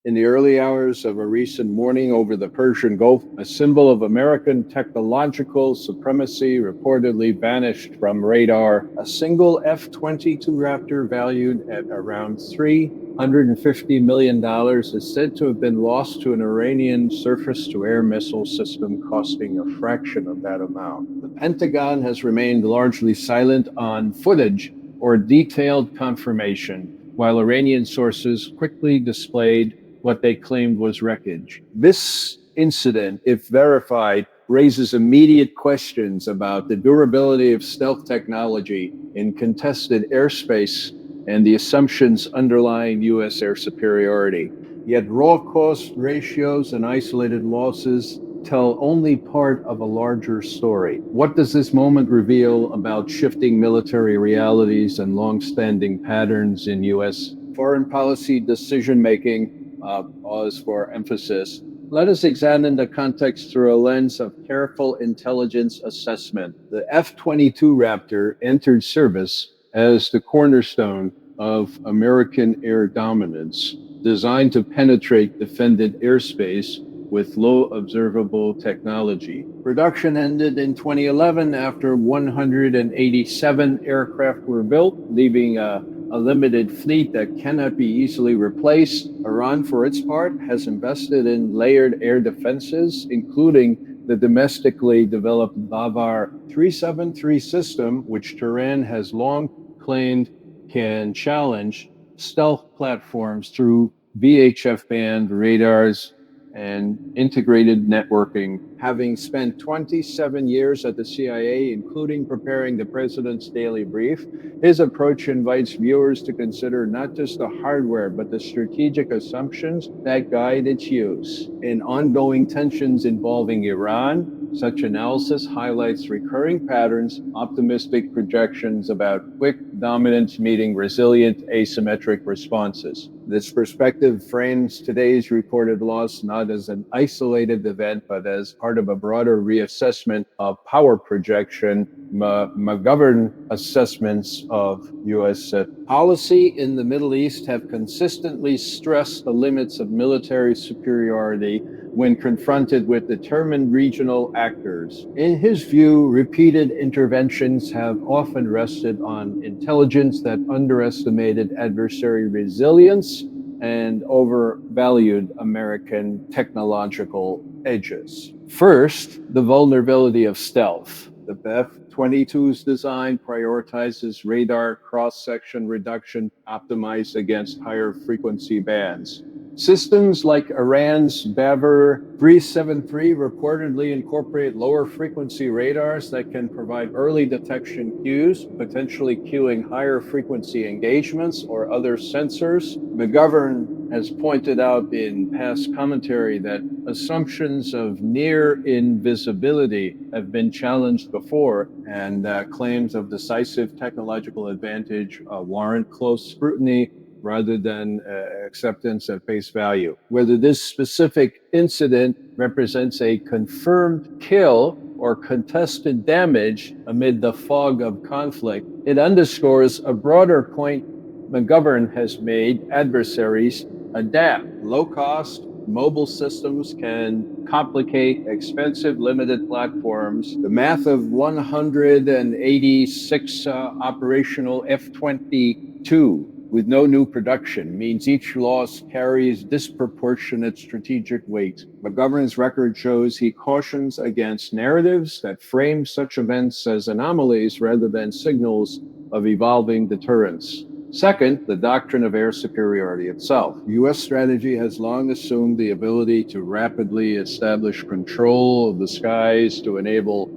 In the early hours of a recent morning over the Persian Gulf, a symbol of American technological supremacy reportedly vanished from radar. A single F-22 Raptor valued at around $350 million is said to have been lost to an Iranian surface-to-air missile system, costing a fraction of that amount. The Pentagon has remained largely silent on footage or detailed confirmation, while Iranian sources quickly displayed what they claimed was wreckage. This incident, if verified, raises immediate questions about the durability of stealth technology in contested airspace and the assumptions underlying U.S. air superiority. Yet raw cost ratios and isolated losses tell only part of a larger story. What does this moment reveal about shifting military realities and long-standing patterns in U.S. foreign policy decision-making? Pause for emphasis. Let us examine the context through a lens of careful intelligence assessment. The F-22 Raptor entered service as the cornerstone of American air dominance, designed to penetrate defended airspace with low observable technology. Production ended in 2011 after 187 aircraft were built, leaving a limited fleet that cannot be easily replaced. Iran, for its part, has invested in layered air defenses, including the domestically developed Bavar-373 system, which Tehran has long claimed can challenge stealth platforms through VHF-band radars and integrated networking. Having spent 27 years at the CIA, including preparing the president's daily brief, his approach invites viewers to consider not just the hardware, but the strategic assumptions that guide its use. In ongoing tensions involving Iran, such analysis highlights recurring patterns, optimistic projections about quick dominance meeting resilient asymmetric responses. This perspective frames today's reported loss not as an isolated event, but as part of a broader reassessment of power projection, McGovern assessments of U.S. policy in the Middle East have consistently stressed the limits of military superiority when confronted with determined regional actors. In his view, repeated interventions have often rested on intelligence that underestimated adversary resilience and overvalued American technological edges. First, the vulnerability of stealth. The F-22's design prioritizes radar cross-section reduction optimized against higher frequency bands. Systems like Iran's Bavar-373 reportedly incorporate lower frequency radars that can provide early detection cues, potentially cueing higher frequency engagements or other sensors. McGovern has pointed out in past commentary that assumptions of near invisibility have been challenged before, and claims of decisive technological advantage warrant close scrutiny rather than acceptance at face value. Whether this specific incident represents a confirmed kill or contested damage amid the fog of conflict, it underscores a broader point McGovern has made: adversaries adapt. Low-cost mobile systems can complicate expensive limited platforms. The math of 186 operational F-22 with no new production means each loss carries disproportionate strategic weight. McGovern's record shows he cautions against narratives that frame such events as anomalies rather than signals of evolving deterrence. Second, the doctrine of air superiority itself. U.S. strategy has long assumed the ability to rapidly establish control of the skies to enable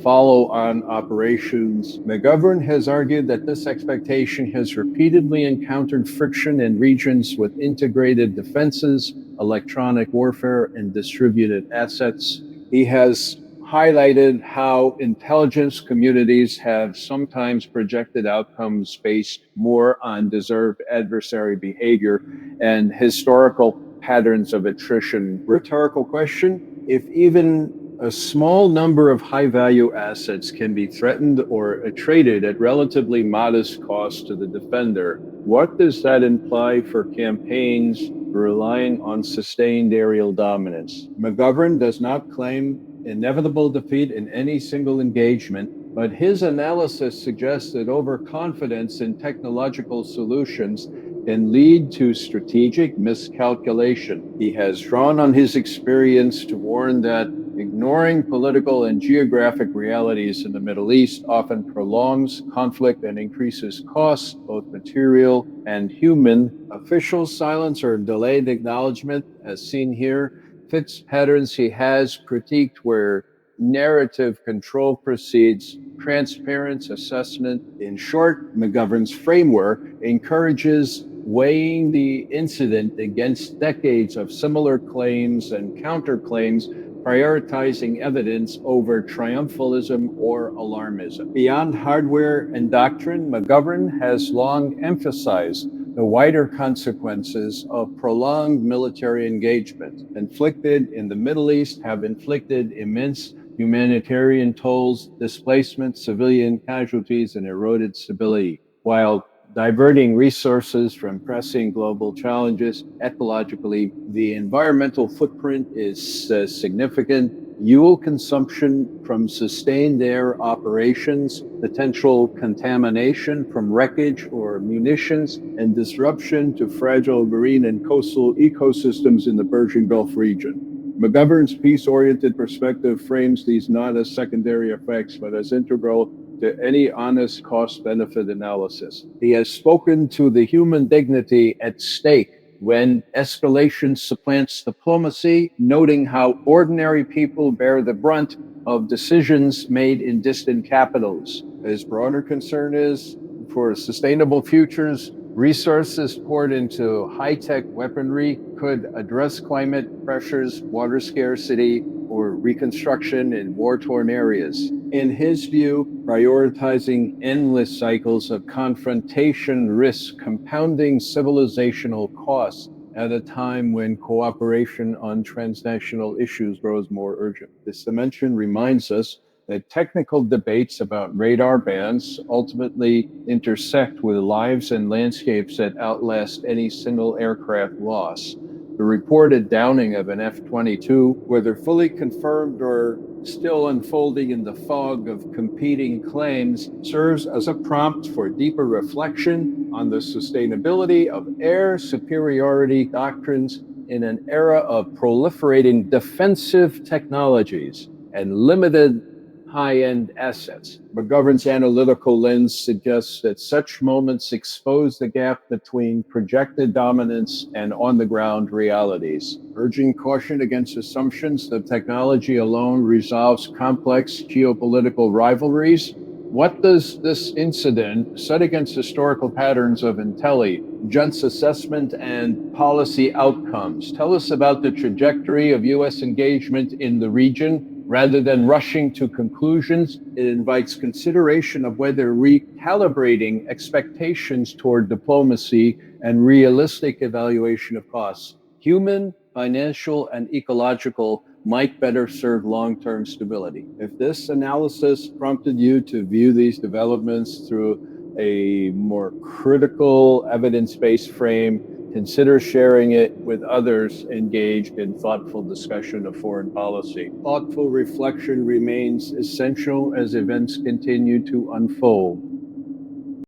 follow-on operations. McGovern has argued that this expectation has repeatedly encountered friction in regions with integrated defenses, electronic warfare, and distributed assets. He has highlighted how intelligence communities have sometimes projected outcomes based more on deserved adversary behavior and historical patterns of attrition. Rhetorical question: if even a small number of high-value assets can be threatened or traded at relatively modest cost to the defender, what does that imply for campaigns relying on sustained aerial dominance. McGovern does not claim inevitable defeat in any single engagement, but his analysis suggests that overconfidence in technological solutions can lead to strategic miscalculation. He has drawn on his experience to warn that ignoring political and geographic realities in the Middle East often prolongs conflict and increases costs, both material and human. Official silence or delayed acknowledgement, as seen here, fits patterns he has critiqued where narrative control precedes transparent assessment. In short, McGovern's framework encourages weighing the incident against decades of similar claims and counterclaims, prioritizing evidence over triumphalism or alarmism. Beyond hardware and doctrine, McGovern has long emphasized the wider consequences of prolonged military engagement inflicted in the Middle East have inflicted immense humanitarian tolls, displacement, civilian casualties, and eroded stability, while diverting resources from pressing global challenges. Ecologically, the environmental footprint is significant. Fuel consumption from sustained air operations, potential contamination from wreckage or munitions, and disruption to fragile marine and coastal ecosystems in the Persian Gulf region. McGovern's peace-oriented perspective frames these not as secondary effects, but as integral to any honest cost-benefit analysis. He has spoken to the human dignity at stake when escalation supplants diplomacy, noting how ordinary people bear the brunt of decisions made in distant capitals. His broader concern is for sustainable futures. Resources poured into high-tech weaponry could address climate pressures, water scarcity, or reconstruction in war-torn areas. In his view, prioritizing endless cycles of confrontation risks compounding civilizational costs at a time when cooperation on transnational issues grows more urgent. This dimension reminds us that technical debates about radar bands ultimately intersect with lives and landscapes that outlast any single aircraft loss. The reported downing of an F-22, whether fully confirmed or still unfolding in the fog of competing claims, serves as a prompt for deeper reflection on the sustainability of air superiority doctrines in an era of proliferating defensive technologies and limited high-end assets. McGovern's analytical lens suggests that such moments expose the gap between projected dominance and on-the-ground realities, urging caution against assumptions that technology alone resolves complex geopolitical rivalries. What does this incident, set against historical patterns of intelligence assessment and policy outcomes, tell us about the trajectory of U.S. engagement in the region? Rather than rushing to conclusions, it invites consideration of whether recalibrating expectations toward diplomacy and realistic evaluation of costs, human, financial, and ecological, might better serve long-term stability. If this analysis prompted you to view these developments through a more critical, evidence-based frame, consider sharing it with others engaged in thoughtful discussion of foreign policy. Thoughtful reflection remains essential as events continue to unfold.